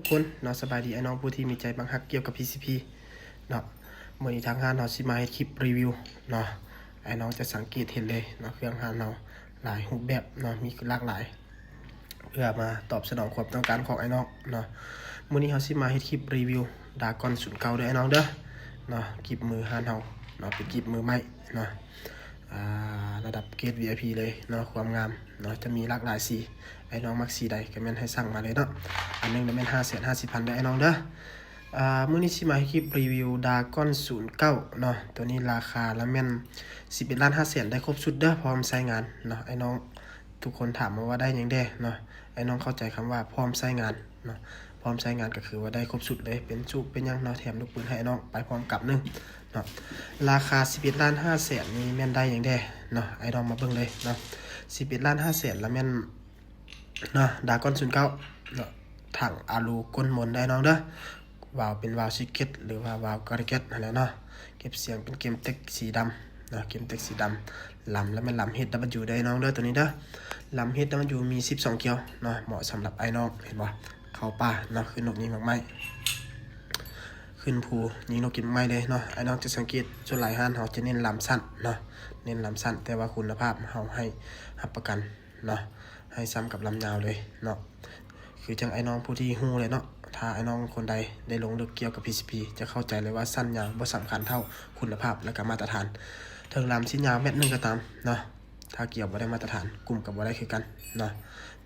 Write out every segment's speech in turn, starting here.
ทุกคนเนาะสบายดีไอ้น้องผู้ที่มีใจบังคับเกี่ยวกับ PCP เนาะเมื่อนี้ทางห้างเราสิมาให้คลิปรีวิวเนาะไอ้น้องจะสังเกตเห็นเลยเนาะเครื่องห้างเราหลายรูปแบบเนาะมีหลากหลายเพื่อมาตอบสนองความต้องการของไอ้น้องเนาะเมื่อนี้เราสิมาให้คลิปรีวิวดากอน09ด้วยไอ้น้องเด้อเนาะคลิปมือห้างเราเนาะเป็นคลิปมือใหม่เนาะระดับเกรด VIP เลยเนาะความงามเนาะจะมีหลากหลายสีไอ้น้องมักสีใดก็แม่นให้สั่งมาเลยเนาะอันนึงจะแม่น550,000ได้ไอ้น้องเด้อมื้อนี้สิมาให้คลิปรีวิวดากอน09เนาะตัวนี้ราคาละแม่น11,500,000ได้ครบชุดเด้อพร้อมใช้งานเนาะไอ้น้องทุกคนถามมาว่าได้หยังแด้เนาะไอ้น้องเข้าใจคำว่าพร้อมใช้งานเนาะพร้อมใช้งานก็คือว่าได้ครบชุดเลยเป็นจุกเป็นหยังเนาะแถมลูกปืนให้ไอ้น้องไปพร้อมกับนึงเนาะราคา11,500,000นี่แม่นได้หยังแด้เนาะไอ้น้องมาเบิ่งเลยเนาะ11,500,000แล้วแม่นเนาะดากอน09เนาะถังอะลูก้นมนได้น้องเด้อวาล์วเป็นวาล์วซิกเก็ตหรือว่าวาล์วกอริเก็ตนั่นแหละเนาะเก็บเสียงเป็นเกมเต็กสีดำเนาะเกมเต็กสีดำลำแล้วมันลำ HW ได้น้องเด้อตัวนี้เด้อลำ HW มี12เกลียวเนาะเหมาะสำหรับไอ้น้องเห็นบ่เข้าป่าเนาะขึ้นนกยิงมากไม้ขึ้นภูยิงนกกินไม้เลยเนาะไอ้น้องจะสังเกตส่วนหลายห้านเขาจะเน้นลำสั้นเนาะเน้นลำสั้นแต่ว่าคุณภาพเขาให้รับประกันเนาะให้ซ้ำกับลำยาวเลยเนาะคือจังไอ้น้องผู้ที่ฮู้เลยเนาะถ้าไอ้น้องคนใดได้ลงลึกเกี่ยวกับ PCP จะเข้าใจเลยว่าสั้นยาวบ่สำคัญเท่าคุณภาพและก็มาตรฐานถึงลำชิ้นยาวเม็ดนึงก็ตามเนาะถ้าเกี่ยวบ่ได้มาตรฐานกลุ่มกับบ่ได้คือกันเนาะ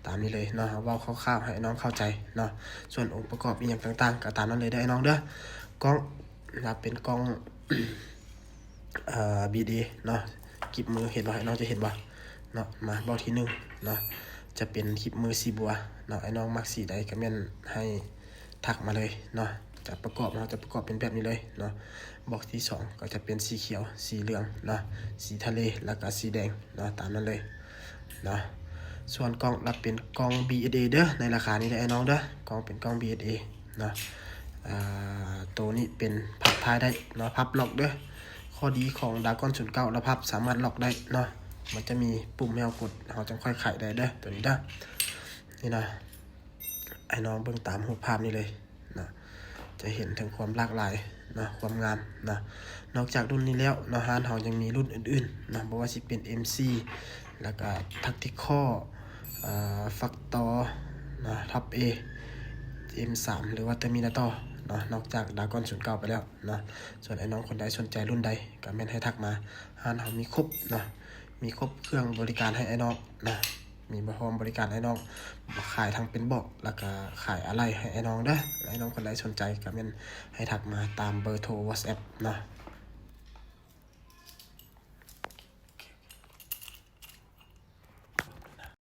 ตามนี้เลยเนาะเว้าคร่าวๆให้น้องเข้าใจเนาะส่วนองค์ประกอบอีหยังต่างๆก็ตามนั้นเลยได้ไอ้น้องเด้อกล้องรับเป็นกล้องBD เนาะคลิปมือเห็นบ่ไอ้น้องจะเห็นบ่เนาะมาเบ้าที่1เนาะจะเป็นคลิปมือสีบัวเนาะไอ้น้องมักสีใดก็แม่นให้ทักมาเลยเนาะจะประกอบเราจะประกอบเป็นแบบนี้เลยเนาะบอกที่2ก็จะเป็นสีเขียวสีเหลืองเนาะสีทะเลแล้วก็สีแดงเนาะตามนั้นเลยเนาะส่วนกล้องรับเป็นกล้อง BSA เด้อในราคานี้ได้ไอ้น้องเด้อกล้องเป็นกล้อง BSA เนาะตัวนี้เป็นพับท้ายได้เนาะพับล็อกเด้อข้อดีของดากอน09แล้วพับสามารถล็อกได้เนาะมันจะมีปุ่มแมวกดเราจะค่อยไขได้เด้อตัวนี้เด้อนี่นะไอ้น้องเบิ่งตามรูปภาพนี้เลยนะจะเห็นถึงความหลากหลายนะความงามนะนอกจากรุ่นนี้แล้วเนาะฮานเฮายังมีรุ่นอื่นๆนะบ่ว่าสิเป็น MC แล้วก็ Tactical Factor นะท็อป A M3 หรือว่า Terminator เนาะนอกจากดากอน09ไปแล้วเนาะส่วนไอ้น้องคนใดสนใจรุ่นใดก็แม่นให้ทักมาฮานเฮามีครบเนาะมีครบเครื่องบริการให้ไอ้น้องนะมีพร้อมบริการไอ้น้องขายทั้งเป็นเบาะแล้วก็ขายอะไรให้ไอ้น้องเด้อไอ้น้องคนใดสนใจก็แม่นให้ทักมาตามเบอร์โทร WhatsApp เนาะ